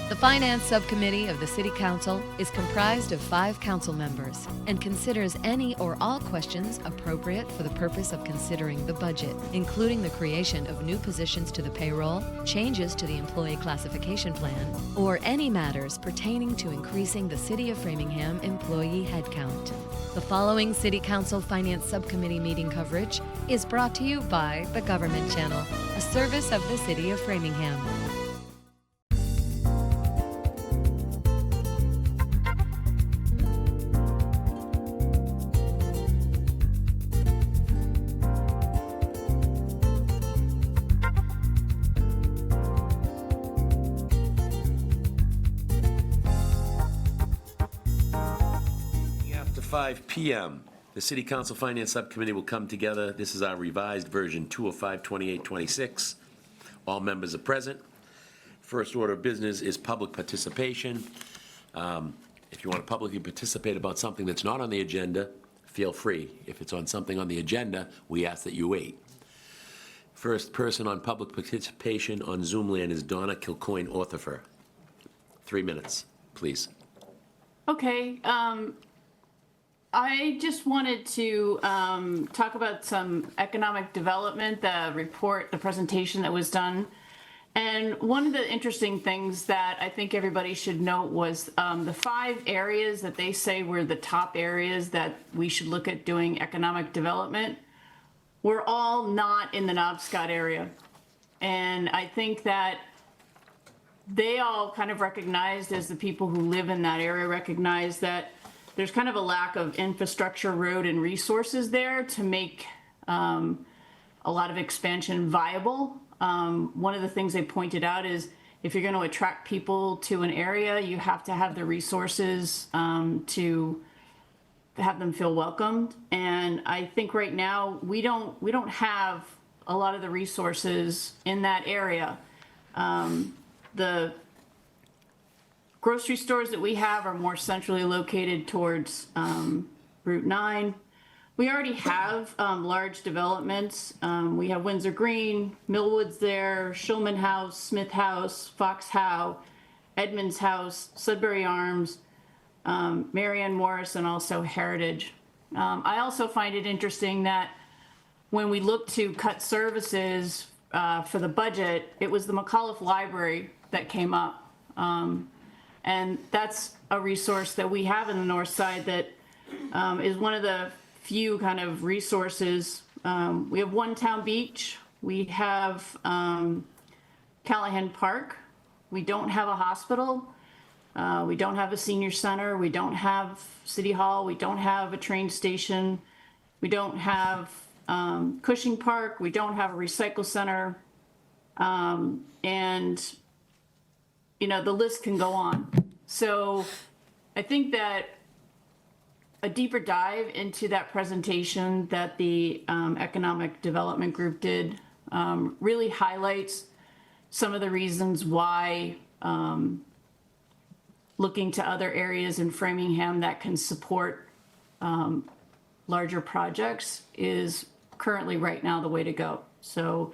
The Finance Subcommittee of the City Council is comprised of 5 council members and considers any or all questions appropriate for the purpose of considering the budget, including the creation of new positions to the payroll, changes to the employee classification plan, or any matters pertaining to increasing the City of Framingham employee headcount. The following City Council Finance Subcommittee meeting coverage is brought to you by the Government Channel, a service of the City of Framingham. After 5 p.m., the City Council Finance Subcommittee will come together. This is our revised version 205-2826. All members are present. First order of business is public participation. If you want to publicly participate about something that's not on the agenda, feel free. If it's on something on the agenda, we ask that you wait. First person on public participation on Zoom land is Donna Kilcoyne-Orthifer. 3 minutes, please. Okay. I just wanted to talk about some economic development, the report, the presentation that was done. And one of the interesting things that I think everybody should note was the 5 areas that they say were the top areas that we should look at doing economic development were all not in the Knobscot area. And I think that they all kind of recognized, as the people who live in that area recognize, that there's kind of a lack of infrastructure, road, and resources there to make a lot of expansion viable. One of the things they pointed out is if you're going to attract people to an area, you have to have the resources to have them feel welcomed. And I think right now we don't have a lot of the resources in that area. The grocery stores that we have are more centrally located towards Route 9. We already have large developments. We have Windsor Green, Millwood's there, Shulman House, Smith House, Fox Howe, Edmonds House, Sudbury Arms, Marianne Morris, and also Heritage. I also find it interesting that when we look to cut services for the budget, it was the McAuliffe Library that came up. And that's a resource that we have in the north side that is one of the few kind of resources. We have One Town Beach. We have Callahan Park. We don't have a hospital. We don't have a senior center. We don't have City Hall. We don't have a train station. We don't have Cushing Park. We don't have a recycle center. And you know, the list can go on. So I think that a deeper dive into that presentation that the Economic Development Group did really highlights some of the reasons why looking to other areas in Framingham that can support larger projects is currently right now the way to go. So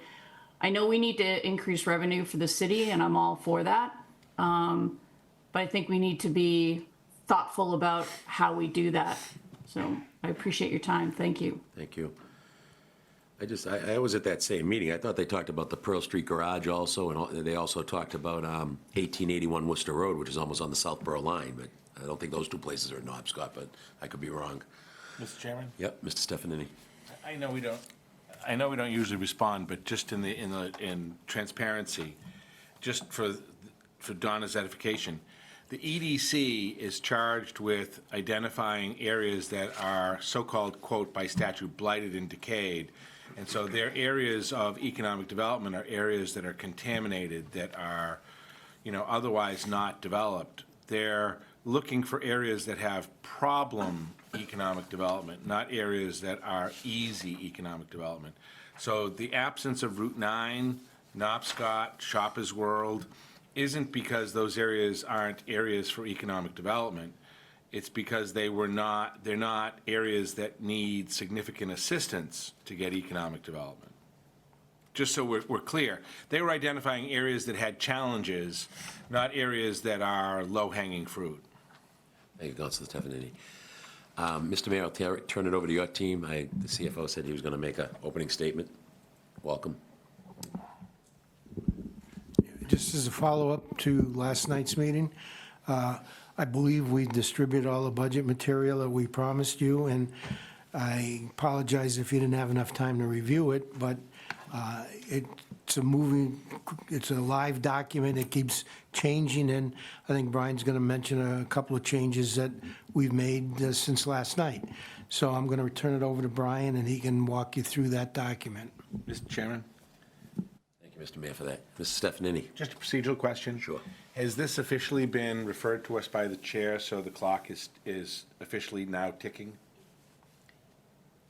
I know we need to increase revenue for the city, and I'm all for that. But I think we need to be thoughtful about how we do that. So I appreciate your time. Thank you. Thank you. I was at that same meeting. I thought they talked about the Pearl Street Garage also, and they also talked about 1881 Worcester Road, which is almost on the Southborough line, but I don't think those 2 places are in Knobscot, but I could be wrong. Mr. Chairman? Yep, Mr. Stefanini. I know we don't usually respond, but just in transparency, just for Donna's edification, the EDC is charged with identifying areas that are so-called, quote, by statute, blighted and decayed. And so their areas of economic development are areas that are contaminated, that are, otherwise not developed. They're looking for areas that have problem economic development, not areas that are easy economic development. So the absence of Route 9, Knobscot, Shoppers World, isn't because those areas aren't areas for economic development. It's because they're not areas that need significant assistance to get economic development. just so we're clear, they were identifying areas that had challenges, not areas that are low-hanging fruit. Thank you, Councilor Stefanini. Mr. Mayor, I'll turn it over to your team. The CFO said he was going to make an opening statement. Welcome. Just as a follow-up to last night's meeting, I believe we distributed all the budget material that we promised you, and I apologize if you didn't have enough time to review it, but it's a live document. It keeps changing, and I think Brian's going to mention a couple of changes that we've made since last night. So I'm going to turn it over to Brian, and he can walk you through that document. Mr. Chairman? Thank you, Mr. Mayor, for that. Mr. Stefanini. Just a procedural question. Sure. Has this officially been referred to us by the chair, so the clock is officially now ticking?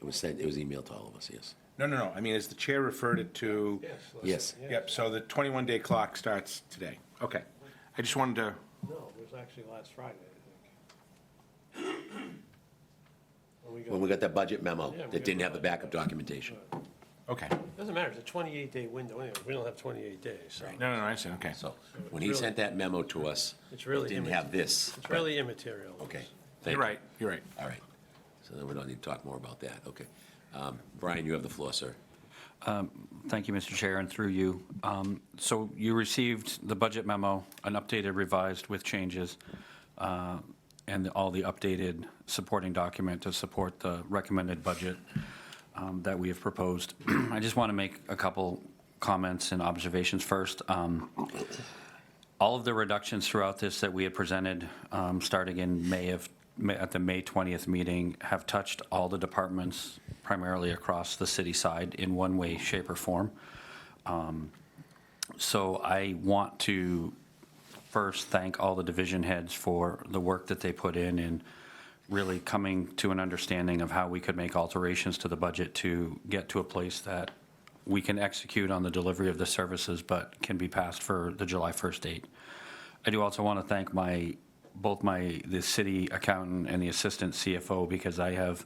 It was emailed to all of us, yes. No. I mean, has the chair referred it to? Yes. Yep, so the 21-day clock starts today. Okay. I just wanted to, No, it was actually last Friday, I think. When we got that budget memo Yeah, we that got didn't the have the budget. backup documentation. okay. Doesn't matter, it's a 28-day window anyway, we don't have 28 days, so. No, I see, okay. So when he sent that memo to us, It's it really didn't have this. It's really immaterial. Okay. Thank You're you. right, you're right. All right. So then we don't need to talk more about that. Okay. Brian, you have the floor, sir. Thank you, Mr. Chair, and through you. So you received the budget memo, an updated revised with changes, and all the updated supporting document to support the recommended budget that we have proposed. I just want to make a couple comments and observations first. All of the reductions throughout this that we had presented, starting in at the May 20th meeting, have touched all the departments, primarily across the city side, in one way, shape, or form. So I want to first thank all the division heads for the work that they put in really coming to an understanding of how we could make alterations to the budget to get to a place that we can execute on the delivery of the services, but can be passed for the July 1st date. I do also want to thank both the city accountant and the assistant CFO, because I have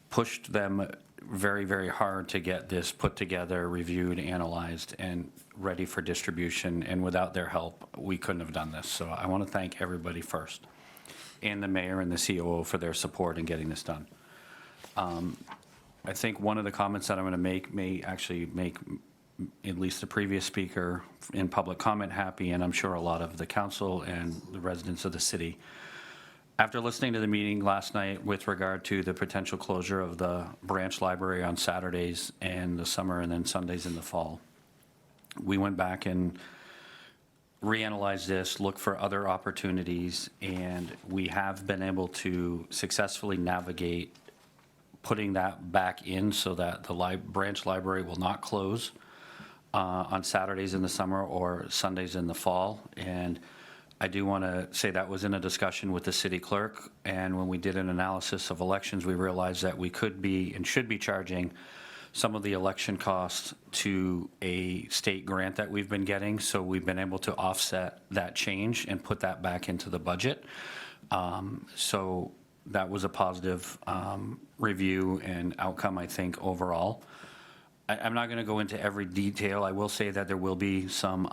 pushed them very, very hard to get this put together, reviewed, analyzed, and ready for distribution. And without their help, we couldn't have done this. So I want to thank everybody first, and the mayor and the COO for their support in getting this done. I think one of the comments that I'm going to make may actually make at least the previous speaker in public comment happy, and I'm sure a lot of the council and the residents of the city. After listening to the meeting last night with regard to the potential closure of the branch library on Saturdays in the summer and then Sundays in the fall, we went back and reanalyzed this, looked for other opportunities, and we have been able to successfully navigate putting that back in so that the branch library will not close on Saturdays in the summer or Sundays in the fall. And I do want to say that was in a discussion with the city clerk, and when we did an analysis of elections, we realized that we could be and should be charging some of the election costs to a state grant that we've been getting, so we've been able to offset that change and put that back into the budget. So that was a positive review and outcome, I think, overall. I'm not going to go into every detail. I will say that there will be some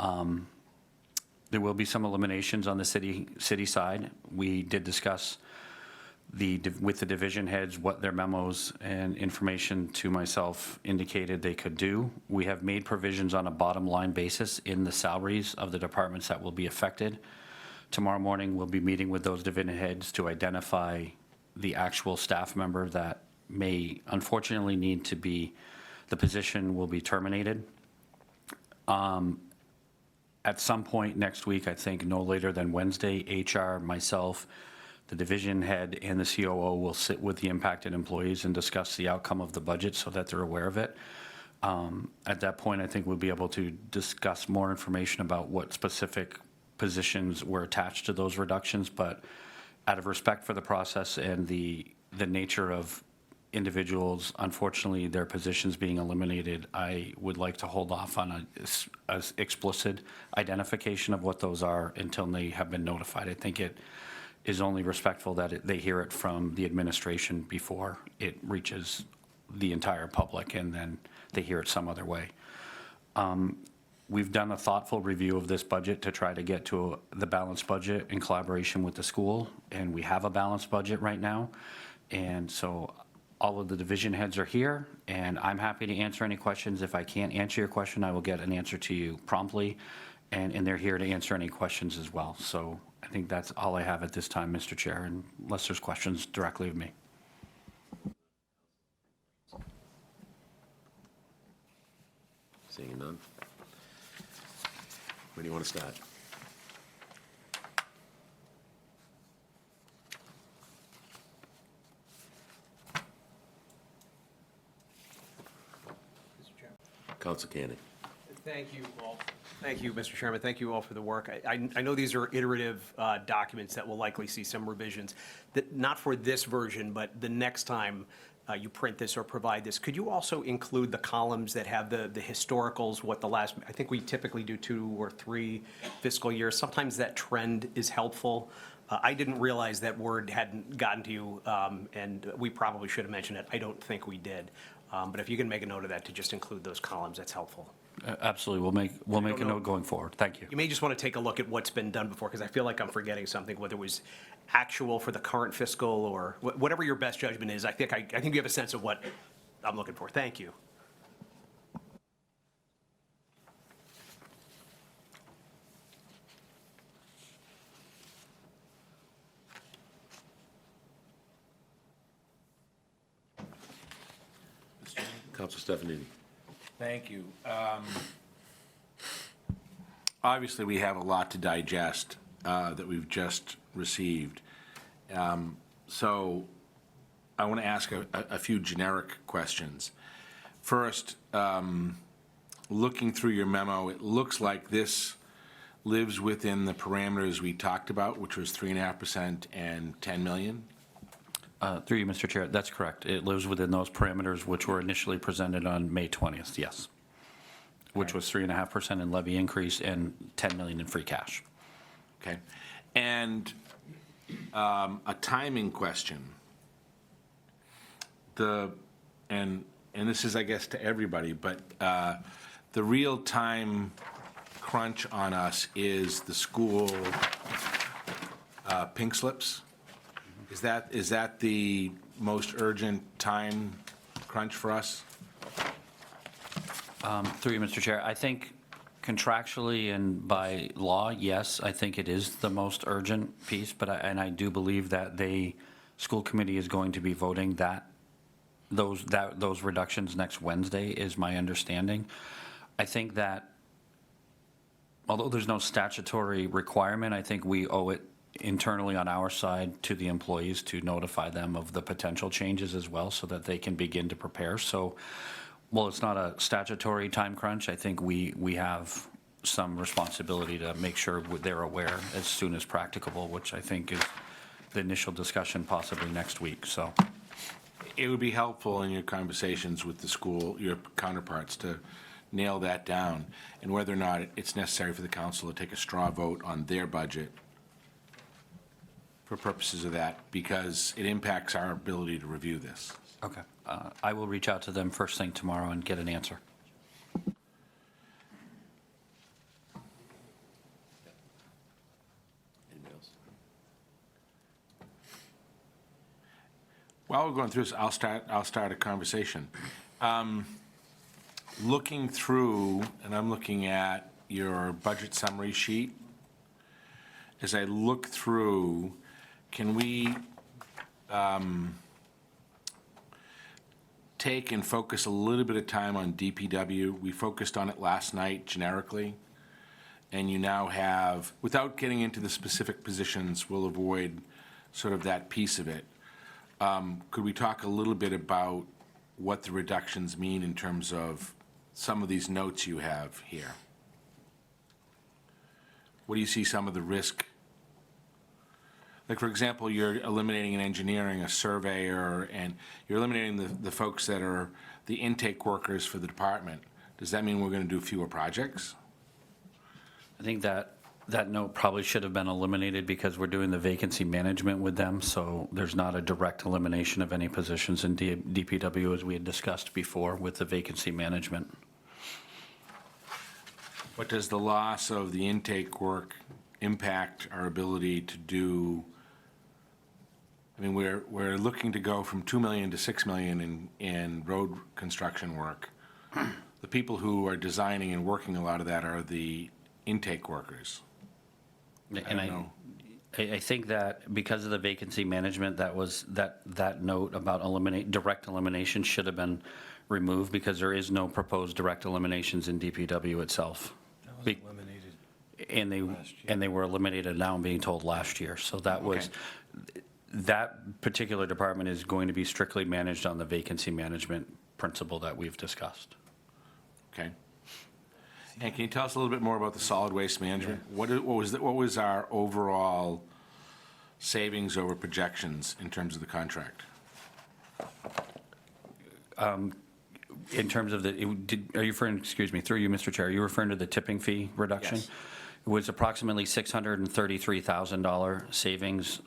eliminations on the city side. We did discuss with the division heads what their memos and information to myself indicated they could do. We have made provisions on a bottom line basis in the salaries of the departments that will be affected. Tomorrow morning, we'll be meeting with those division heads to identify the actual staff member that may unfortunately need to be, the position will be terminated. At some point next week, I think no later than Wednesday, HR, myself, the division head, and the COO will sit with the impacted employees and discuss the outcome of the budget so that they're aware of it. At that point, I think we'll be able to discuss more information about what specific positions were attached to those reductions, but out of respect for the process and the nature of individuals, unfortunately, their positions being eliminated, I would like to hold off on a explicit identification of what those are until they have been notified. I think it is only respectful that they hear it from the administration before it reaches the entire public, and then they hear it some other way. We've done a thoughtful review of this budget to try to get to the balanced budget in collaboration with the school, and we have a balanced budget right now. And so all of the division heads are here, and I'm happy to answer any questions. If I can't answer your question, I will get an answer to you promptly, and they're here to answer any questions as well. So I think that's all I have at this time, Mr. Chair, unless there's questions directly of me. Seeing none. Where do you want to start? Mr. Chairman. Council Cannon. Thank you all. Thank you, Mr. Chairman. Thank you all for the work. I know these are iterative documents that will likely see some revisions, that not for this version, but the next time you print this or provide this, could you also include the columns that have the historicals, what the last, I think we typically do 2 or 3 fiscal years. Sometimes that trend is helpful. I didn't realize that word hadn't gotten to you, and we probably should have mentioned it. I don't think we did. But if you can make a note of that to just include those columns, that's helpful. Absolutely, we'll make a note going forward. Thank you. You may just want to take a look at what's been done before, because I feel like I'm forgetting something, whether it was actual for the current fiscal or whatever your best judgment is. I think you have a sense of what I'm looking for. Thank you. Council Stefanini. Thank you. Obviously, we have a lot to digest that we've just received. So I want to ask a few generic questions. First, looking through your memo, it looks like this lives within the parameters we talked about, which was 3.5% and 10 million. Through you, Mr. Chair, that's correct. It lives within those parameters which were initially presented on May 20th, yes. Which was 3.5% in levy increase and 10 million in free cash. Okay. And a timing question. And this is, I guess, to everybody, but the real-time crunch on us is the school pink slips. Is that the most urgent time crunch for us? Through you, Mr. Chair, I think contractually and by law, yes, I think it is the most urgent piece, but I do believe that school committee is going to be voting those reductions next Wednesday, is my understanding. I think that although there's no statutory requirement, I think we owe it internally on our side to the employees to notify them of the potential changes as well, so that they can begin to prepare. So, well, it's not a statutory time crunch. I think we have some responsibility to make sure they're aware as soon as practicable, which I think is the initial discussion possibly next week. So It would be helpful in your conversations with the school, your counterparts, to nail that down, and whether or not it's necessary for the council to take a straw vote on their budget for purposes of that, because it impacts our ability to review this. okay, I will reach out to them first thing tomorrow and get an answer. Anybody else? While we're going through this, I'll start a conversation. Looking through, and I'm looking at your budget summary sheet. As I look through, can we take and focus a little bit of time on DPW? We focused on it last night generically, and you now have, without getting into the specific positions, we'll avoid sort of that piece of it. Could we talk a little bit about what the reductions mean in terms of some of these notes you have here? What do you see some of the risk? Like, for example, you're eliminating in engineering a surveyor, and you're eliminating the folks that are the intake workers for the department. Does that mean we're going to do fewer projects? I think that note probably should have been eliminated because we're doing the vacancy management with them, so there's not a direct elimination of any positions in DPW as we had discussed before with the vacancy management. But does the loss of the intake work impact our ability to do, I mean, we're looking to go from 2 million to 6 million in road construction work. The people who are designing and working a lot of that are the intake workers. And don't know. I think that because of the vacancy management, that note about direct elimination should have been removed, because there is no proposed direct eliminations in DPW itself. Be- And they were eliminated now, I'm being told, last year. So that particular department is going to be strictly managed on the vacancy management principle that we've discussed. Okay. And can you tell us a little bit more about the solid waste management? What was our overall savings over projections in terms of the contract? In terms of are you referring, excuse me, through you, Mr. Chair, are you referring to the tipping fee reduction? Yes. It was approximately $633,000 savings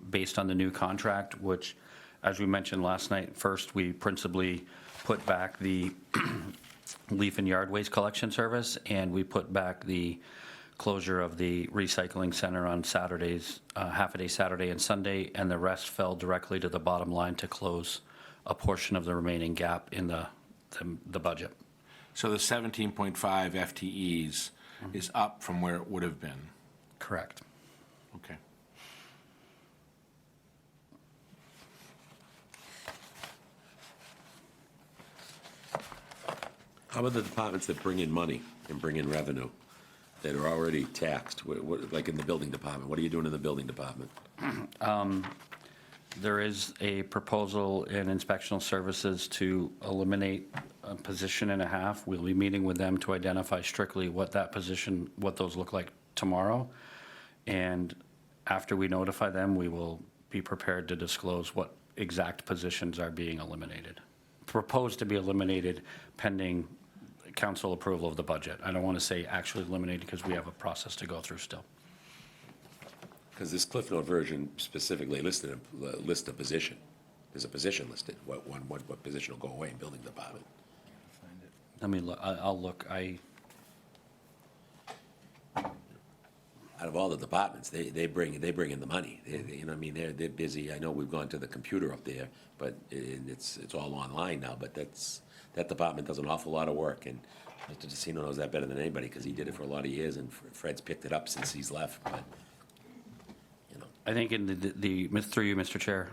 based on the new contract, which, as we mentioned last night, first, we principally put back the leaf and yard waste collection service, and we put back the closure of the recycling center on Saturdays, half a day Saturday and Sunday, and the rest fell directly to the bottom line to close a portion of the remaining gap in the budget. So the 17.5 FTEs is up from where it would have been. Correct. Okay. How about the departments that bring in money and bring in revenue that are already taxed, like in the building department? What are you doing in the building department? There is a proposal in inspectional services to eliminate a position and a half. We'll be meeting with them to identify strictly what those look like tomorrow. And after we notify them, we will be prepared to disclose what exact positions are being eliminated. Proposed to be eliminated pending council approval of the budget. I don't want to say actually eliminated because we have a process to go through still. Because this Cliff Note version specifically listed a position. There's a position listed, what position will go away in building department. Let me look, I'll look. Out of all the departments, they bring in the money. You know what I mean? They're busy. I know we've gone to the computer up there, but it's all online now, but that department does an awful lot of work, and Mr. DeCino knows that better than anybody, because he did it for a lot of years, and Fred's picked it up since he's left, but, you know. I think in through you, Mr. Chair,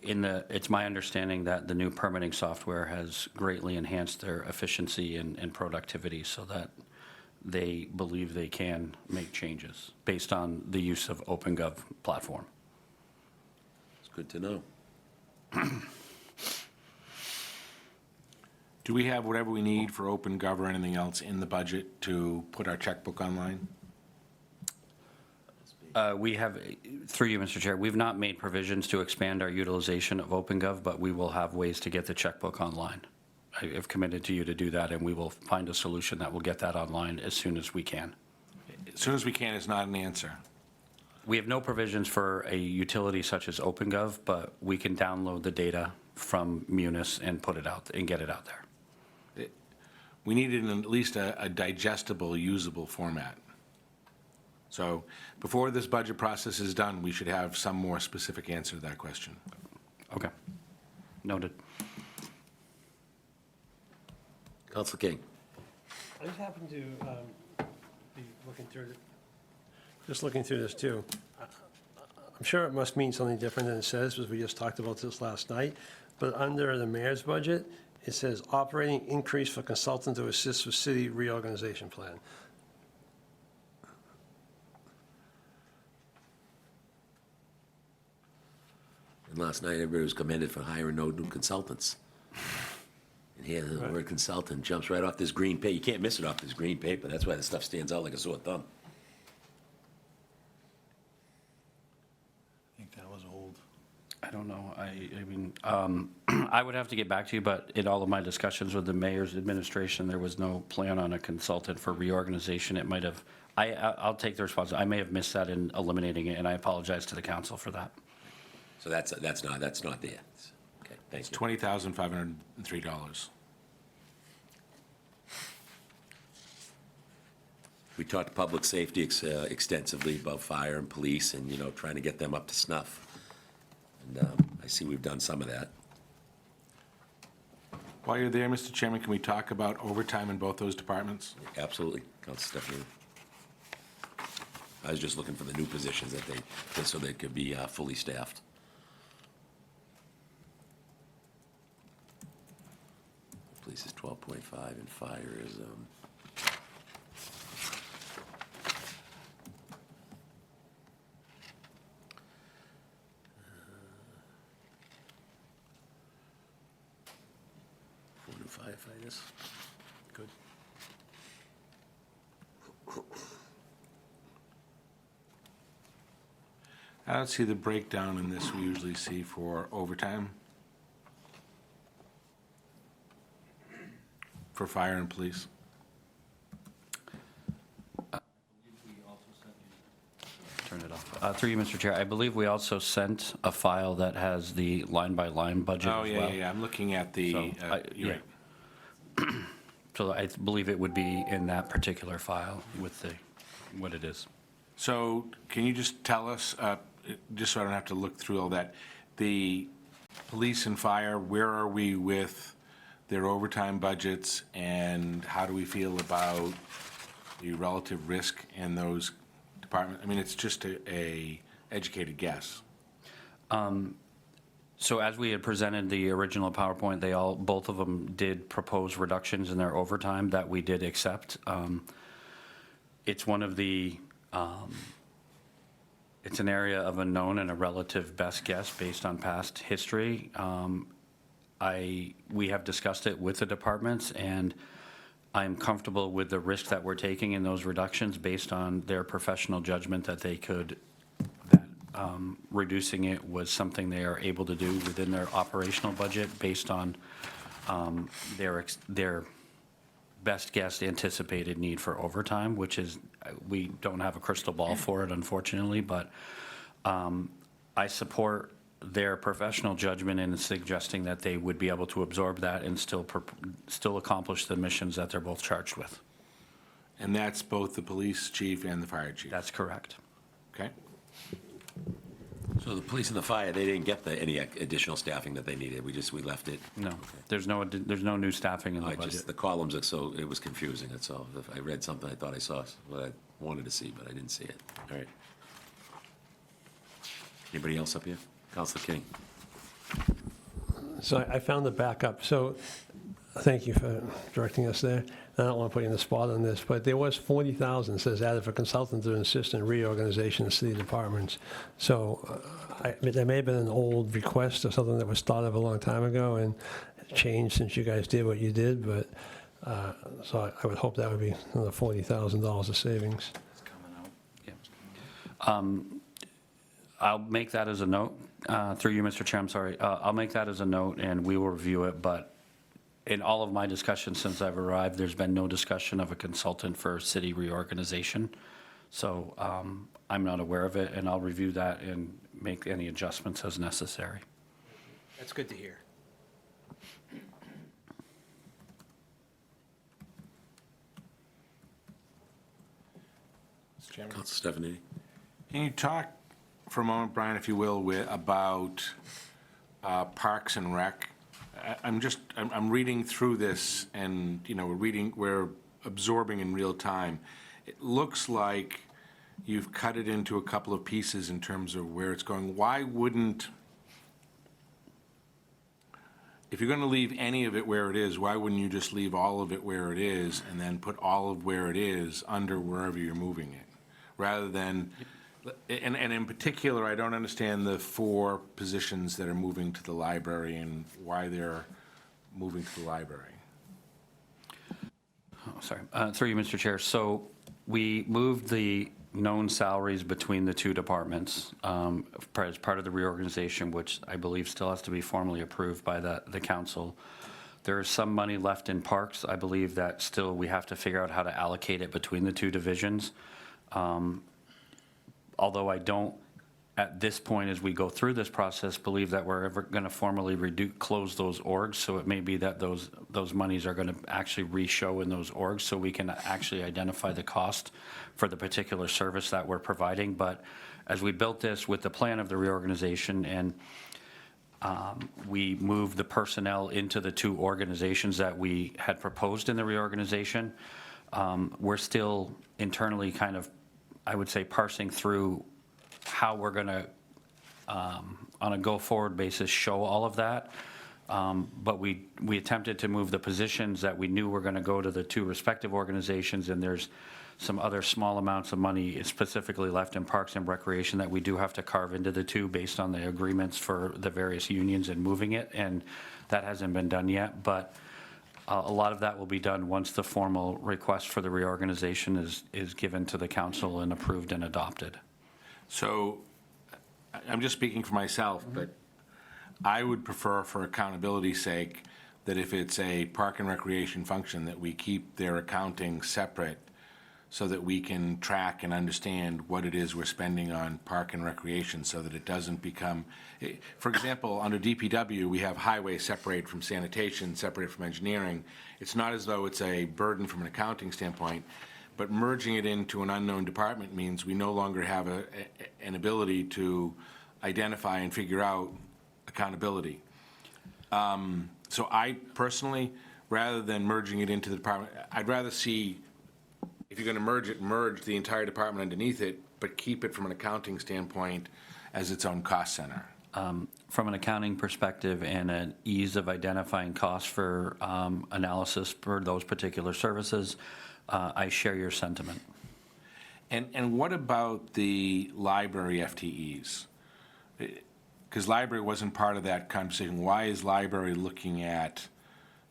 it's my understanding that the new permitting software has greatly enhanced their efficiency and productivity, so that they believe they can make changes based on the use of OpenGov platform. It's good to know. Do we have whatever we need for OpenGov or anything else in the budget to put our checkbook online? We have, through you, Mr. Chair, we've not made provisions to expand our utilization of OpenGov, but we will have ways to get the checkbook online. I have committed to you to do that, and we will find a solution that will get that online as soon as we can. As soon as we can is not an answer. We have no provisions for a utility such as OpenGov, but we can download the data from Munis and put it out and get it out there. We need it in at least a digestible, usable format. So before this budget process is done, we should have some more specific answer to that question. Okay. Noted. Counsel King. I just happened to be looking through this too. I'm sure it must mean something different than it says, because we just talked about this last night. But under the mayor's budget, it says operating increase for consultant to assist with city reorganization plan. And last night, everybody was commended for hiring no new consultants. And here, the word consultant jumps right off this green paper. You can't miss it off this green paper. That's why the stuff stands out like a sore thumb. I think that was old. I don't know. I mean, I would have to get back to you, but in all of my discussions with the mayor's administration, there was no plan on a consultant for reorganization. It might have, I'll take the responsibility. I may have missed that in eliminating it, and I apologize to the council for that. So that's not there. Okay, thank you. $20,503. We talked public safety extensively about fire and police and, trying to get them up to snuff. And I see we've done some of that. While you're there, Mr. Chairman, can we talk about overtime in both those departments? Absolutely, Council Stephanie. I was just looking for the new positions so they could be fully staffed. Police is 12.5 and fire is, four new firefighters. Good. I don't see the breakdown in this we usually see for overtime. For fire and police. Turn it off. Through you, Mr. Chair, I believe we also sent a file that has the line-by-line budget Oh, as well. yeah, I'm looking at the, So, you're yeah. right. So I believe it would be in that particular file with what it is. So can you just tell us, just so I don't have to look through all that, the police and fire, where are we with their overtime budgets, and how do we feel about the relative risk in those departments? I mean, it's just a educated guess. So as we had presented the original PowerPoint, both of them did propose reductions in their overtime that we did accept. It's one of the, it's an area of unknown and a relative best guess based on past history. We have discussed it with the departments, and I'm comfortable with the risk that we're taking in those reductions based on their professional judgment that reducing it was something they are able to do within their operational budget based on their best guess anticipated need for overtime, which is, we don't have a crystal ball for it, unfortunately, but I support their professional judgment in suggesting that they would be able to absorb that and still accomplish the missions that they're both charged with. And that's both the police chief and the fire chief? That's correct. Okay. So the police and the fire, they didn't get any additional staffing that they needed? We left it? No, there's no new staffing in the The budget. columns it was confusing, that's all. If I read something, I thought I saw what I wanted to see, but I didn't see it. All right. Anybody else up here? Councilor King. So I found the backup. So thank you for directing us there. I don't want to put you in the spot on this, but there was 40,000, says added for consultant to assist in reorganization of city departments. So there may have been an old request or something that was thought of a long time ago and changed since you guys did what you did, but so I would hope that would be another $40,000 of savings. It's coming out. Yeah. I'll make that as a note, through you, Mr. Chair, I'm sorry. I'll make that as a note, and we will review it, but in all of my discussions since I've arrived, there's been no discussion of a consultant for city reorganization. So I'm not aware of it, and I'll review that and make any adjustments as necessary. That's good to hear. Mr. Chairman? Councilor Stephanie. Can you talk for a moment, Brian, if you will, about Parks and Rec? I'm reading through this, and, we're absorbing in real time. It looks like you've cut it into a couple of pieces in terms of where it's going. Why wouldn't, if you're going to leave any of it where it is, why wouldn't you just leave all of it where it is and then put all of where it is under wherever you're moving it? Rather than, and in particular, I don't understand the 4 positions that are moving to the library and why they're moving to the library. Oh, sorry. Through you, Mr. Chair. So we moved the known salaries between the 2 departments as part of the reorganization, which I believe still has to be formally approved by the council. There is some money left in parks. I believe that still we have to figure out how to allocate it between the 2 divisions. Although I don't at this point, as we go through this process, believe that we're ever going to formally close those orgs. So it may be that those monies are going to actually re-show in those orgs, so we can actually identify the cost for the particular service that we're providing. But as we built this with the plan of the reorganization, and we moved the personnel into the two organizations that we had proposed in the reorganization, we're still internally kind of, I would say, parsing through how we're going to, on a go-forward basis, show all of that. But we attempted to move the positions that we knew were going to go to the two respective organizations, and there's some other small amounts of money specifically left in Parks and Recreation that we do have to carve into the two based on the agreements for the various unions and moving it, and that hasn't been done yet. But a lot of that will be done once the formal request for the reorganization is given to the council and approved and adopted. So I'm just speaking for myself, but I would prefer, for accountability's sake, that if it's a Park and Recreation function, that we keep their accounting separate so that we can track and understand what it is we're spending on Park and Recreation, so that it doesn't become, for example, under DPW, we have highway separated from sanitation, separated from engineering. It's not as though it's a burden from an accounting standpoint, but merging it into an unknown department means we no longer have an ability to identify and figure out accountability. So I personally, rather than merging it into the department, I'd rather see, if you're going to merge it, merge the entire department underneath it, but keep it from an accounting standpoint as its own cost center. From an accounting perspective and an ease of identifying costs for analysis for those particular services, I share your sentiment. And what about the library FTEs? Because library wasn't part of that conversation. Why is library looking at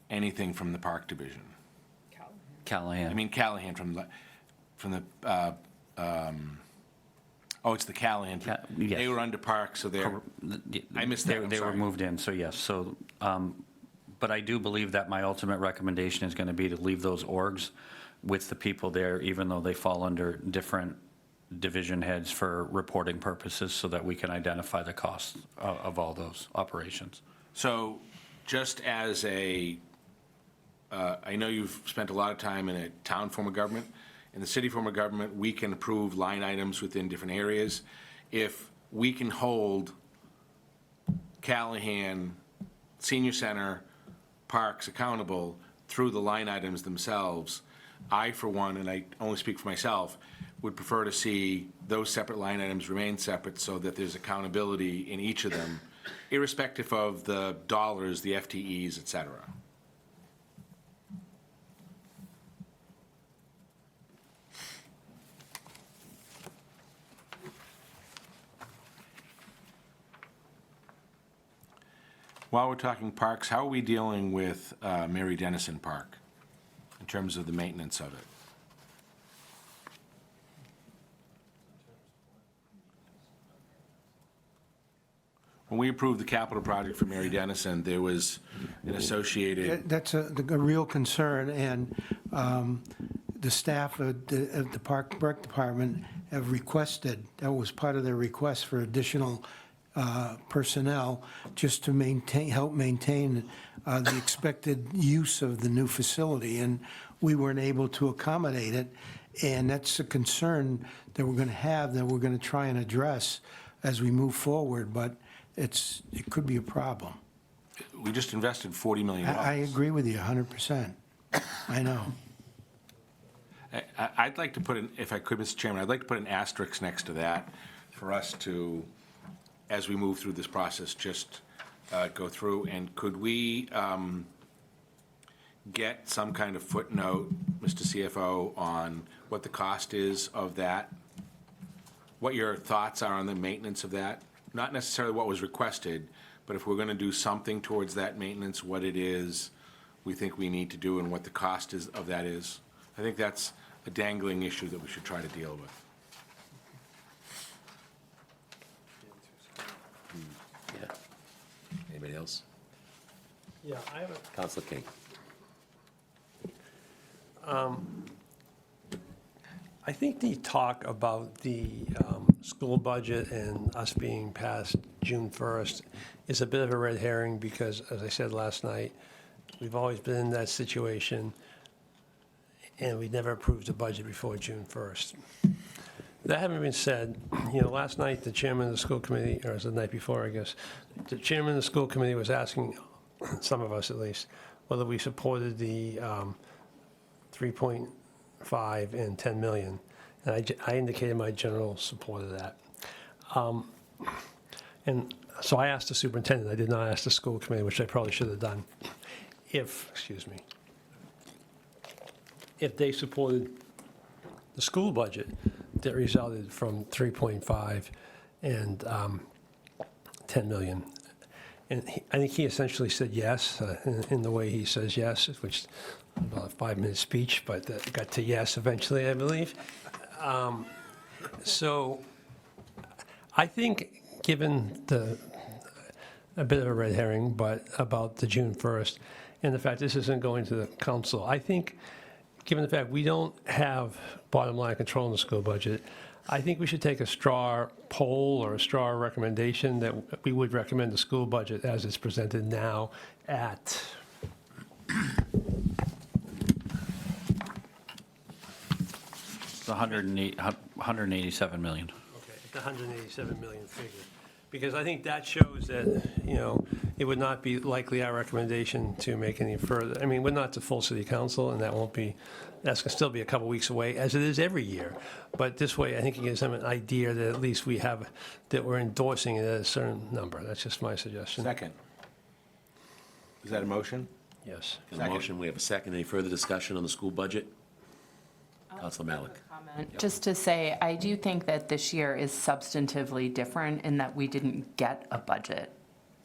anything from the Park Division? Callahan. I mean Callahan from the, oh, it's the Callahan. Yes. They were under Park, so they're, I missed that, I'm They were sorry. moved in, so yes. So, but I do believe that my ultimate recommendation is going to be to leave those orgs with the people there, even though they fall under different division heads for reporting purposes, so that we can identify the costs of all those operations. So just as a, I know you've spent a lot of time in a town form of government. In the city form of government, we can approve line items within different areas. If we can hold Callahan, Senior Center, Parks accountable through the line items themselves, I, for one, and I only speak for myself, would prefer to see those separate line items remain separate so that there's accountability in each of them, irrespective of the dollars, the FTEs, et cetera. While we're talking parks, how are we dealing with Mary Dennison Park in terms of the maintenance of it? When we approved the capital project for Mary Dennison, there was an associated, That's a real concern, and the staff of the Park Rec Department have requested, that was part of their request for additional personnel, just to help maintain the expected use of the new facility, and we weren't able to accommodate it, and that's a concern that we're going to have, that we're going to try and address as we move forward, but it could be a problem. we just invested $40 million. I agree with you 100%. I know. I'd like to put in, if I could, Mr. Chairman, I'd like to put an asterisk next to that for us to, as we move through this process, just go through. And could we get some kind of footnote, Mr. CFO, on what the cost is of that? What your thoughts are on the maintenance of that? Not necessarily what was requested, but if we're going to do something towards that maintenance, what it is we think we need to do and what the cost is of that is. I think that's a dangling issue that we should try to deal with. Yeah. Anybody else? Yeah, I have a Councilor King. I think the talk about the school budget and us being passed June 1st is a bit of a red herring because, as I said last night, we've always been in that situation, and we never approved the budget before June 1st. That having been said, last night, the chairman of the school committee, or it was the night before, I guess, the chairman of the school committee was asking, some of us at least, whether we supported the 3.5 and 10 million. And I indicated my general support of that. And so I asked the superintendent, I did not ask the school committee, which I probably should have done, if they supported the school budget that resulted from 3.5 and 10 million. And I think he essentially said yes, in the way he says yes, which about a 5-minute speech, but got to yes eventually, I believe. So I think, given a bit of a red herring, but about the June 1st, and the fact this isn't going to the council, I think, given the fact we don't have bottom line control in the school budget, I think we should take a straw poll or a straw recommendation that we would recommend the school budget as it's presented now at The 187 million. Okay, the 187 million figure. Because I think that shows that, it would not be likely our recommendation to make any further, we're not the full city council, and that's going to still be a couple weeks away, as it is every year. But this way, I think it gives them an idea that at least that we're endorsing it at a certain number. That's just my suggestion. Second. Is that a motion? Yes. In the motion, we have a second. Any further discussion on the school budget? Councilor Malik. Just to say, I do think that this year is substantively different in that we didn't get a budget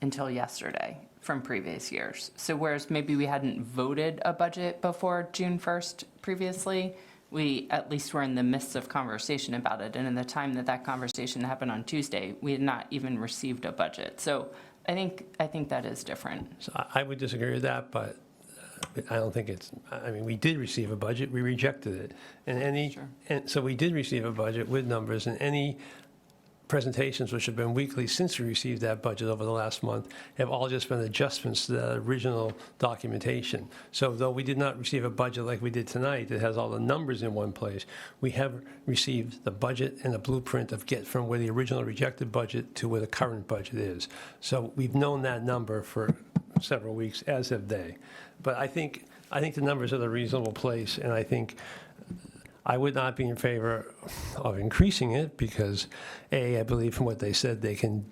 until yesterday from previous years. So whereas maybe we hadn't voted a budget before June 1st previously, we at least were in the midst of conversation about it. And in the time that conversation happened on Tuesday, we had not even received a budget. So I think that is different. So I would disagree with that, but I don't think we did receive a budget, we rejected it. And so we did receive a budget with numbers, and any presentations which have been weekly since we received that budget over the last month have all just been adjustments to the original documentation. So though we did not receive a budget like we did tonight that has all the numbers in one place, we have received the budget and a blueprint of get from where the original rejected budget to where the current budget is. So we've known that number for several weeks, as have they. But I think the numbers are the reasonable place, and I think I would not be in favor of increasing it because, I believe from what they said, they can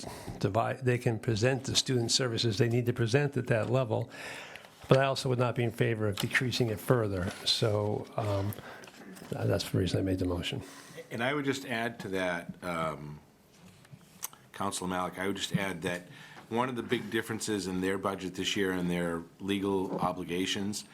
present the student services they need to present at that level. But I also would not be in favor of decreasing it further. So that's the reason I made the motion. And I would just add to that, Councilor Malik, I would just add that one of the big differences in their budget this year and their legal obligations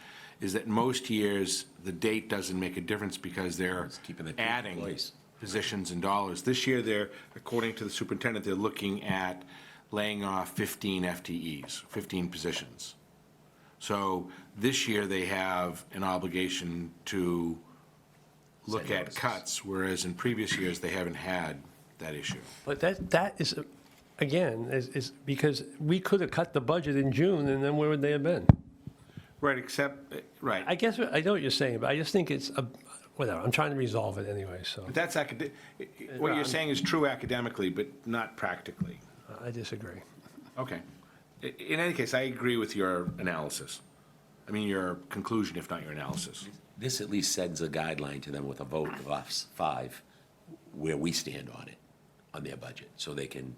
is that most years, the date doesn't make a difference because they're keeping the adding employees. positions and dollars. This year, according to the superintendent, they're looking at laying off 15 FTEs, 15 positions. So this year, they have an obligation to look Send at notices. cuts, whereas in previous years, they haven't had that issue. But that is, again, is because we could have cut the budget in June, and then where would they have been? Right, except, right. I guess, I know what you're saying, but I just think it's, whatever, I'm trying to resolve it anyway, so But that's what you're saying is true academically, but not practically. I disagree. Okay. In any case, I agree with your analysis. Your conclusion, if not your analysis. This at least sends a guideline to them with a vote of us 5, where we stand on it, on their budget, so they can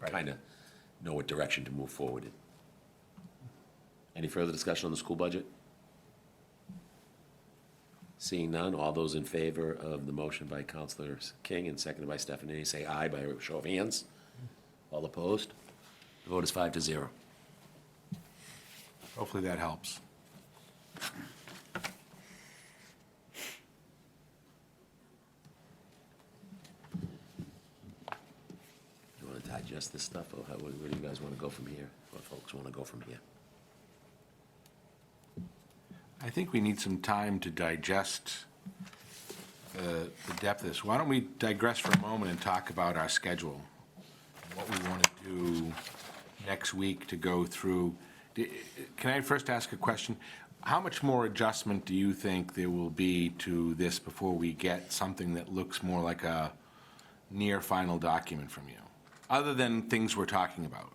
kind of know what direction to move forward in. Any further discussion on the school budget? Seeing none, all those in favor of the motion by Councilor King and seconded by Stephanie, say aye by a show of hands. All opposed? The vote is 5-0. Hopefully that helps. You want to digest this stuff, or where do you guys want to go from here? What folks want to go from here? I think we need some time to digest the depth of this. Why don't we digress for a moment and talk about our schedule? What we want to do next week to go through. Can I first ask a question? How much more adjustment do you think there will be to this before we get something that looks more like a near final document from you, other than things we're talking about?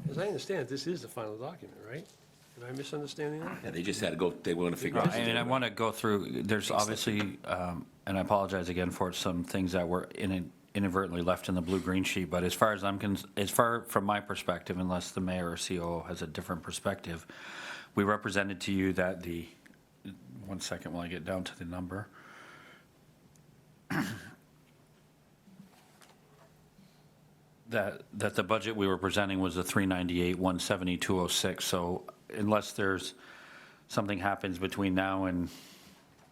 As I understand it, this is the final document, right? Am I misunderstanding that? Yeah, they just had to go, they want to figure out. And I want to go through, there's obviously, and I apologize again for some things that were inadvertently left in the blue-green sheet, but as far from my perspective, unless the mayor or COO has a different perspective, we represented to you that one second while I get down to the number. That the budget we were presenting was the 398, 170, 206. So unless there's something happens between now and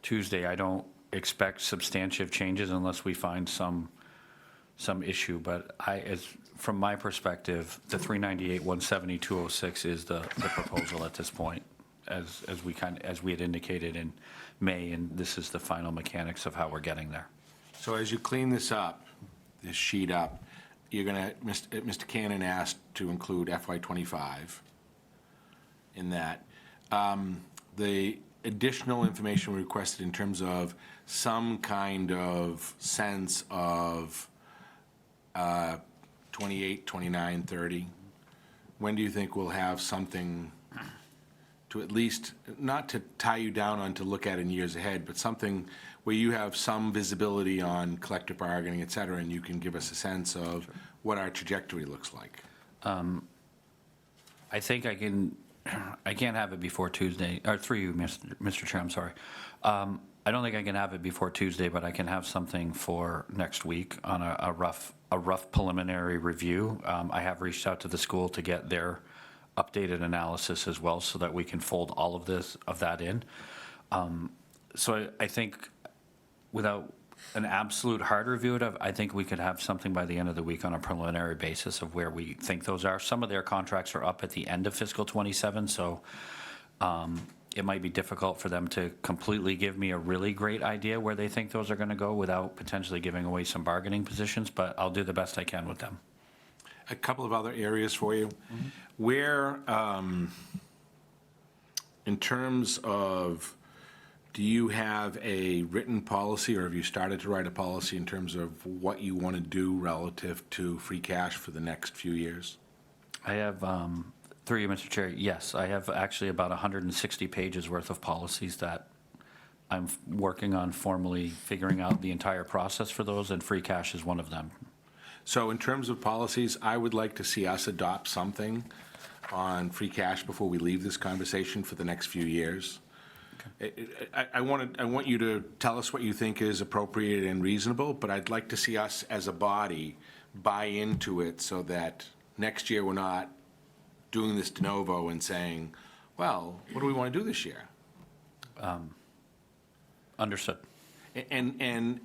Tuesday, I don't expect substantive changes unless we find some issue. But from my perspective, the 398, 170, 206 is the proposal at this point, as we had indicated in May, and this is the final mechanics of how we're getting there. So as you clean this sheet up, you're gonna, Mr. Cannon asked to include FY '25 in that. The additional information we requested in terms of some kind of sense of 28, 29, 30, when do you think we'll have something to at least, not to tie you down on to look at in years ahead, but something where you have some visibility on collective bargaining, et cetera, and you can give us a sense of what our trajectory looks like? I think I can't have it before Tuesday, or through you, Mr. Chair, I'm sorry. I don't think I can have it before Tuesday, but I can have something for next week on a rough preliminary review. I have reached out to the school to get their updated analysis as well, so that we can fold all of that in. So I think without an absolute hard review of it, I think we could have something by the end of the week on a preliminary basis of where we think those are. Some of their contracts are up at the end of fiscal '27, so it might be difficult for them to completely give me a really great idea where they think those are going to go without potentially giving away some bargaining positions, but I'll do the best I can with them. A couple of other areas for you. Mm-hmm. Where, in terms of, do you have a written policy, or have you started to write a policy in terms of what you want to do relative to free cash for the next few years? I have, through you, Mr. Chair, yes, I have actually about 160 pages worth of policies that I'm working on formally figuring out the entire process for those, and free cash is one of them. So in terms of policies, I would like to see us adopt something on free cash before we leave this conversation for the next few years. I want you to tell us what you think is appropriate and reasonable, but I'd like to see us as a body buy into it so that next year we're not doing this de novo and saying, well, what do we want to do this year? Understood. And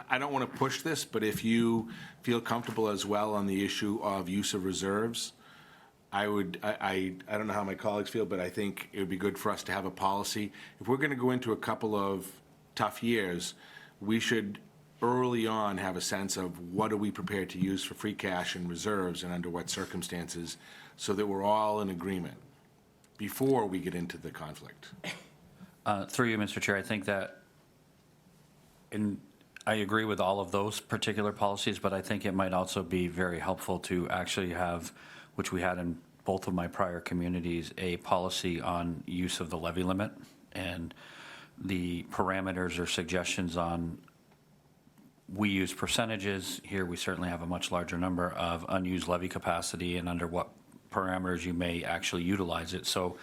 I don't want to push this, but if you feel comfortable as well on the issue of use of reserves, I don't know how my colleagues feel, but I think it would be good for us to have a policy. If we're going to go into a couple of tough years, we should early on have a sense of what are we prepared to use for free cash and reserves and under what circumstances, so that we're all in agreement before we get into the conflict. Through you, Mr. Chair, I think that, and I agree with all of those particular policies, but I think it might also be very helpful to actually have, which we had in both of my prior communities, a policy on use of the levy limit and the parameters or suggestions on, we use percentages. Here we certainly have a much larger number of unused levy capacity and under what parameters you may actually utilize it. So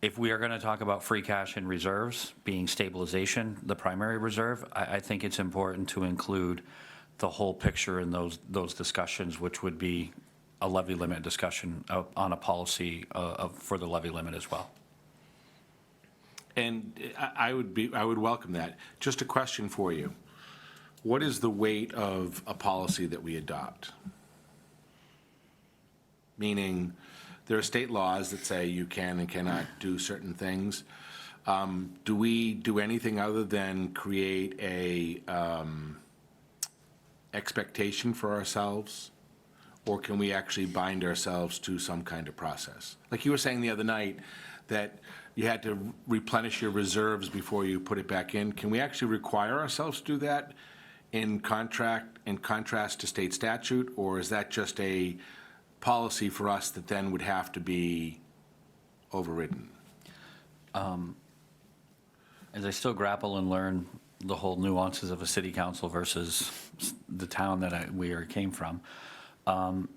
if we are going to talk about free cash and reserves being stabilization, the primary reserve, I think it's important to include the whole picture in those discussions, which would be a levy limit discussion on a policy for the levy limit as well. And I would welcome that. Just a question for you. What is the weight of a policy that we adopt? Meaning, there are state laws that say you can and cannot do certain things. Do we do anything other than create a expectation for ourselves? Or can we actually bind ourselves to some kind of process? Like you were saying the other night, that you had to replenish your reserves before you put it back in. Can we actually require ourselves to do that in contrast to state statute? Or is that just a policy for us that then would have to be overridden? As I still grapple and learn the whole nuances of a city council versus the town that we came from, I'm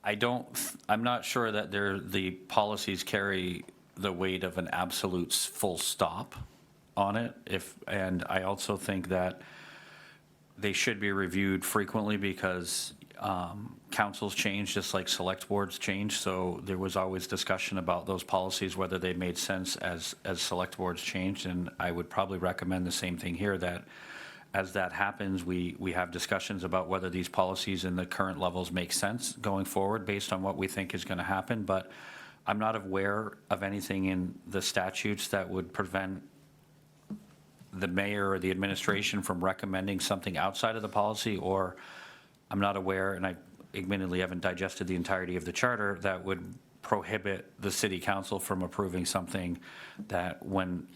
not sure that the policies carry the weight of an absolute full stop on it. And I also think that they should be reviewed frequently because councils change just like select boards change. So there was always discussion about those policies, whether they made sense as select boards changed. And I would probably recommend the same thing here, that as that happens, we have discussions about whether these policies in the current levels make sense going forward based on what we think is going to happen. But I'm not aware of anything in the statutes that would prevent the mayor or the administration from recommending something outside of the policy, or I'm not aware, and I admittedly haven't digested the entirety of the charter, that would prohibit the city council from approving something that would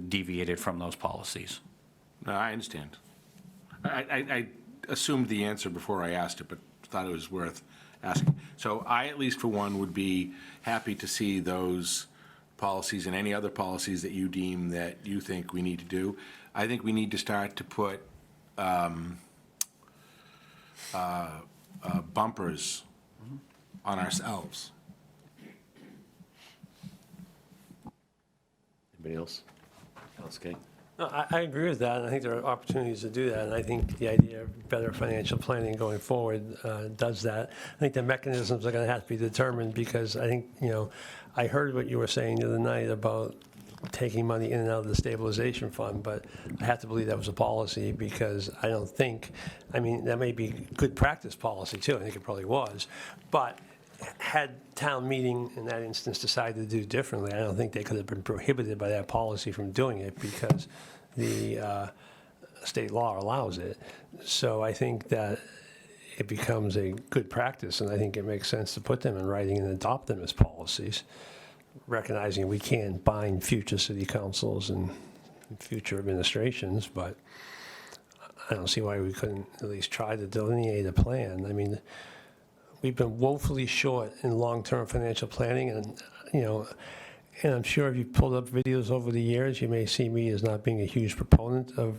deviated from those policies. No, I understand. I assumed the answer before I asked it, but thought it was worth asking. So I, at least for one, would be happy to see those policies and any other policies that you deem that you think we need to do. I think we need to start to put bumpers on ourselves. Anybody else? Else, King? No, I agree with that, and I think there are opportunities to do that, and I think the idea of better financial planning going forward does that. I think the mechanisms are going to have to be determined, because I think, I heard what you were saying the other night about taking money in and out of the stabilization fund, but I have to believe that was a policy, because I don't think, that may be good practice policy too, I think it probably was, but had town meeting in that instance decided to do differently, I don't think they could have been prohibited by that policy from doing it, because the state law allows it. So I think that it becomes a good practice, and I think it makes sense to put them in writing and adopt them as policies, recognizing we can't bind future city councils and future administrations, but I don't see why we couldn't at least try to delineate a plan. We've been woefully short in long-term financial planning, and, and I'm sure if you pulled up videos over the years, you may see me as not being a huge proponent of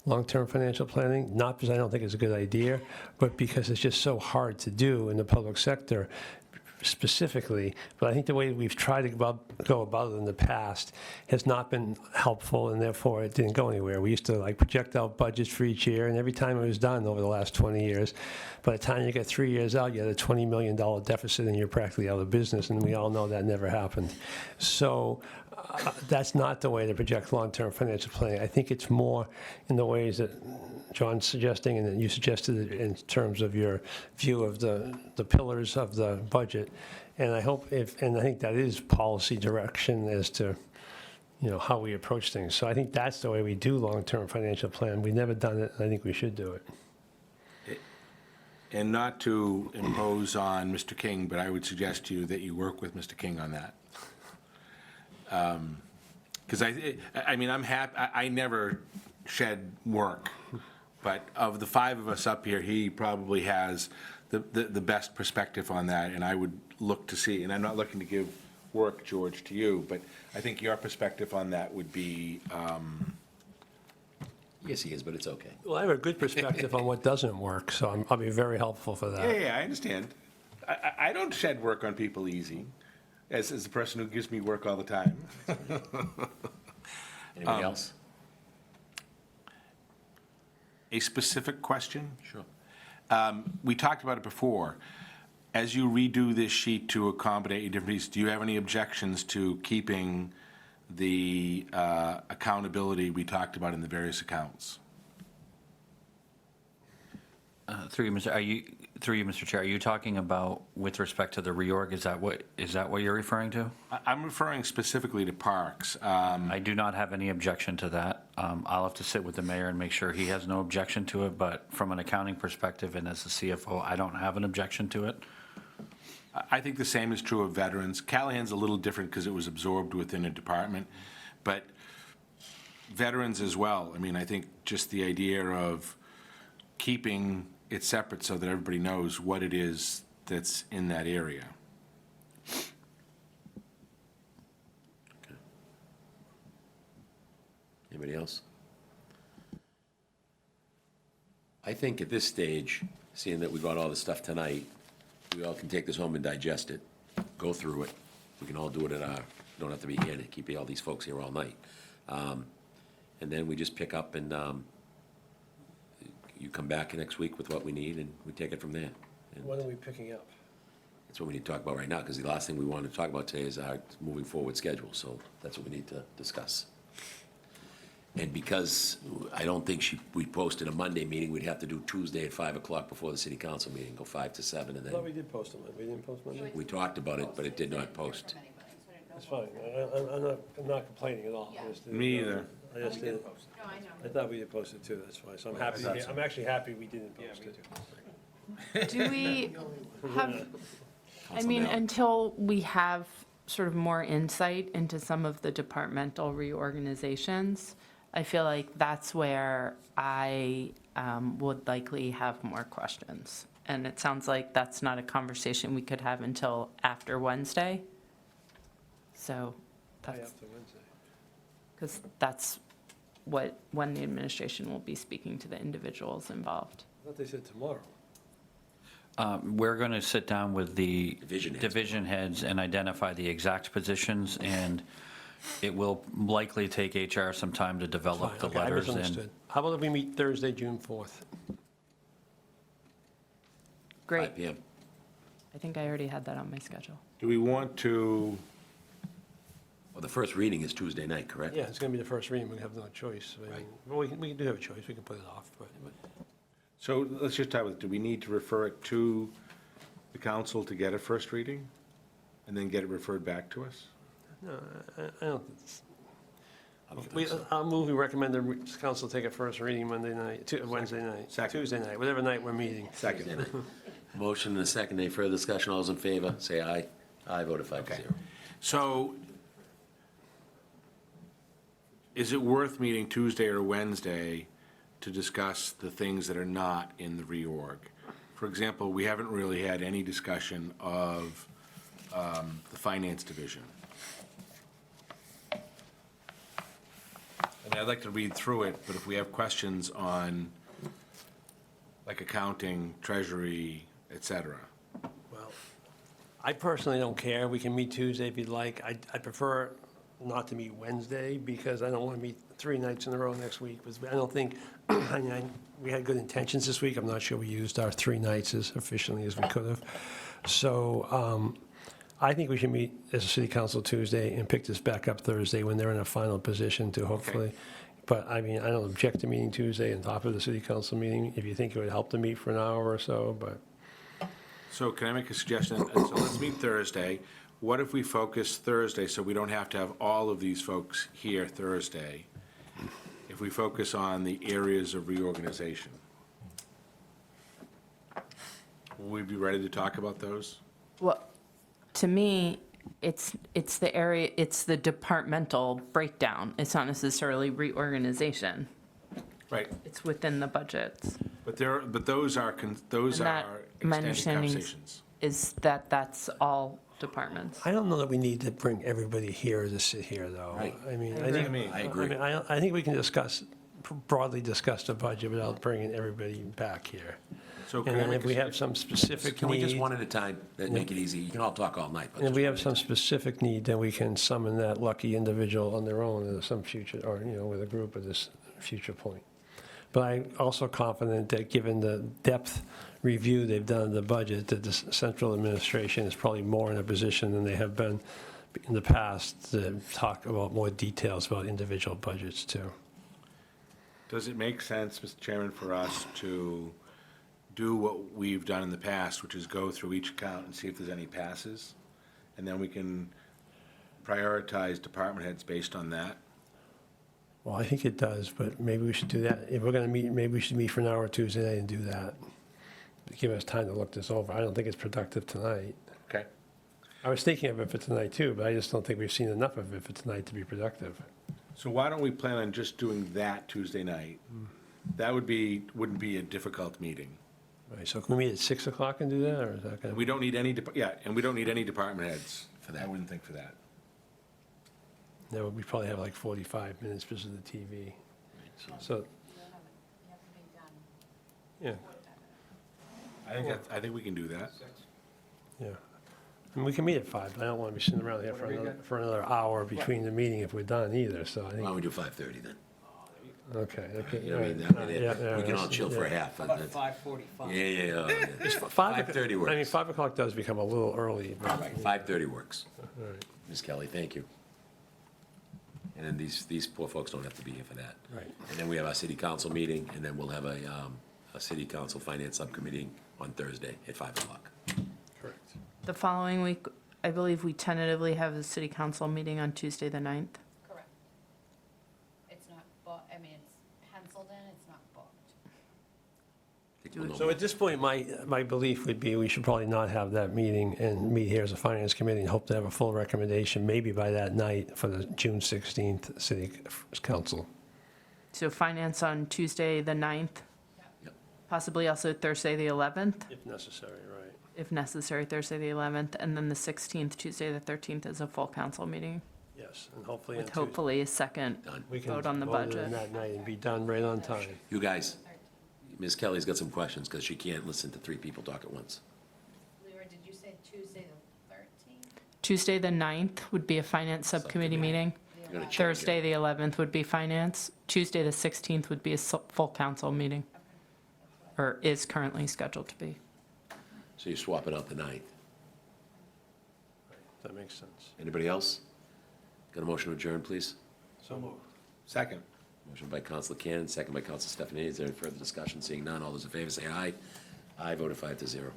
long-term financial planning, not because I don't think it's a good idea, but because it's just so hard to do in the public sector specifically. But I think the way we've tried to go about it in the past has not been helpful, and therefore it didn't go anywhere. We used to project out budgets for each year, and every time it was done over the last 20 years, by the time you get 3 years out, you had a $20 million deficit and you're practically out of business, and we all know that never happened. So that's not the way to project long-term financial planning. I think it's more in the ways that John's suggesting, and then you suggested it in terms of your view of the pillars of the budget. And I hope and I think that is policy direction as to, how we approach things. So I think that's the way we do long-term financial plan. We've never done it, and I think we should do it. And not to impose on Mr. King, but I would suggest to you that you work with Mr. King on that. Because I'm happy, I never shed work, but of the five of us up here, he probably has the best perspective on that, and I would look to see, and I'm not looking to give work, George, to you, but I think your perspective on that would be, Yes, he is, but it's okay. Well, I have a good perspective on what doesn't work, so I'll be very helpful for that. yeah, I understand. I don't shed work on people easy, as the person who gives me work all the time. Anybody else? A specific question? Sure. We talked about it before. As you redo this sheet to accommodate your different needs, do you have any objections to keeping the accountability we talked about in the various accounts? Through you, Mr. Chair, are you talking about with respect to the reorg? Is that what you're referring to? I'm referring specifically to parks. I do not have any objection to that. I'll have to sit with the mayor and make sure he has no objection to it, but from an accounting perspective and as the CFO, I don't have an objection to it. I think the same is true of veterans. Callahan's a little different because it was absorbed within a department, but veterans as well. I mean, I think just the idea of keeping it separate so that everybody knows what it is that's in that area. Anybody else? I think at this stage, seeing that we got all this stuff tonight, we all can take this home and digest it, go through it. We can all do it at our, don't have to be here to keep all these folks here all night. And then we just pick up and you come back next week with what we need and we take it from there. And When are we picking up? that's what we need to talk about right now, because the last thing we wanted to talk about today is our moving forward schedule, so that's what we need to discuss. And because I don't think we posted a Monday meeting, we'd have to do Tuesday at 5 o'clock before the city council meeting, go 5 to 7, and I thought we then did post them. We didn't post Monday? we talked about it, but it did not post. That's fine. I'm not complaining at all. I just didn't- Me either. I just didn't. I thought we did post it too, that's why. So I'm happy, I'm actually happy we didn't post it. Do we have, I mean, until we have sort of more insight into some of the departmental reorganizations, I feel like that's where I would likely have more questions. And it sounds like that's not a conversation we could have until after Wednesday. So Day that's, after Wednesday. because that's when the administration will be speaking to the individuals involved. I thought they said tomorrow. We're going to sit down with the Division heads. division heads and identify the exact positions, and it will likely take HR some time to develop Fine, the okay, I letters. misunderstood. How about if we meet Thursday, June 4th? Great. 5 PM. I think I already had that on my schedule. Do we want to, Well, the first reading is Tuesday night, correct? Yeah, it's going to be the first reading. We have no choice. I mean, well, we do have a choice. We can put it off, but so let's just start with, do we need to refer it to the council to get a first reading? And then get it referred back to us? no, I don't. I don't think so. I'll move, we recommend the council take a first reading Monday night, Wednesday night, Second. Tuesday night, whatever night we're meeting. Tuesday night. Motion and a second, any further discussion, all those in favor, say aye. Aye, voted 5-0. So is it worth meeting Tuesday or Wednesday to discuss the things that are not in the reorg? For example, we haven't really had any discussion of the finance division. I mean, I'd like to read through it, but if we have questions on, like, accounting, treasury, et cetera. Well, I personally don't care. We can meet Tuesday if you'd like. I prefer not to meet Wednesday because I don't want to meet 3 nights in a row next week. I don't think, we had good intentions this week. I'm not sure we used our 3 nights as efficiently as we could have. So I think we should meet as a city council Tuesday and pick this back up Thursday when they're in a final position to hopefully. But I mean, I don't object to meeting Tuesday on top of the city council meeting if you think it would help to meet for an hour or so, but. So can I make a suggestion? So let's meet Thursday. What if we focus Thursday, so we don't have to have all of these folks here Thursday? If we focus on the areas of reorganization? Will we be ready to talk about those? Well, to me, it's the area, it's the departmental breakdown. It's not necessarily reorganization. Right, It's within the budgets. but those are And that, my extended understanding conversations. is that that's all departments. I don't know that we need to bring everybody here to sit here, though. Right. I mean, I think. I agree. I think we can broadly discuss the budget without bringing everybody back here. So And can I then make if a we have suggestion? some specific Can we just need, one at a time, that make it easy? You can all talk all night. but and if just we one have at a some time. specific need, then we can summon that lucky individual on their own at some future, or, with a group at this future point. But I'm also confident that given the depth review they've done of the budget, that the central administration is probably more in a position than they have been in the past to talk about more details about individual budgets too. Does it make sense, Mr. Chairman, for us to do what we've done in the past, which is go through each account and see if there's any passes, and then we can prioritize department heads based on that. Well, I think it does, but maybe we should do that. If we're going to meet, maybe we should meet for an hour Tuesday night and do that. Give us time to look this over. I don't think it's productive tonight. Okay. I was thinking of it for tonight too, but I just don't think we've seen enough of it for tonight to be productive. So why don't we plan on just doing that Tuesday night? That wouldn't be a difficult meeting. Right, so can we meet at 6 o'clock and do that, or is that going to We don't need any, and we don't need any department heads for that. I wouldn't think for that. No, we probably have like 45 minutes because of the TV. So, yeah, I think we can do that. yeah. And we can meet at 5, but I don't want to be sitting around here for another hour between the meeting if we're done either, so I Why don't think, we do 5:30 then? okay. You know what I mean? all right. Yeah, We can all that's- chill for a yeah. half. About 5:45. Yeah. 5:30 works. I mean, 5 o'clock does become a little early, All but, right, 5:30 works. all right, Ms. Kelly, thank you. And then these poor folks don't have to be here for that. right. And then we have our city council meeting, and then we'll have a city council finance subcommittee on Thursday at 5 o'clock. Correct. The following week, I believe we tentatively have a city council meeting on Tuesday, the 9th. Correct. It's not booked, I mean, it's penciled in, it's not booked. I think we'll know So at this point, my belief would be we should probably not have that meeting and meet here as a finance committee and hope to have a full recommendation, maybe by that night for the June 16th city council. So finance on Tuesday, the 9th, Yep. possibly also Thursday, the 11th, If necessary, right. if necessary, Thursday, the 11th, and then the 16th, Tuesday, the 13th is a full council meeting Yes, and hopefully. with on Tuesday hopefully a second Done. we can vote on the vote it in budget. that night and be done right on time. You guys, Ms. Kelly's got some questions, because she can't listen to 3 people talk at once. Leora, did you say Tuesday the 13th? Tuesday, the 9th would be a finance subcommittee meeting. You're gonna change it. Thursday, the 11th would be finance. Tuesday, the 16th would be a full council meeting, or is currently scheduled to be. So you're swapping out the 9th. That makes sense. Anybody else? Got a motion to adjourn, please? So moved. Second. Motion by Counsel Cannon, second by Counsel Stephanie. Is there any further discussion? Seeing none, all those in favor say aye. Aye, voted 5-0.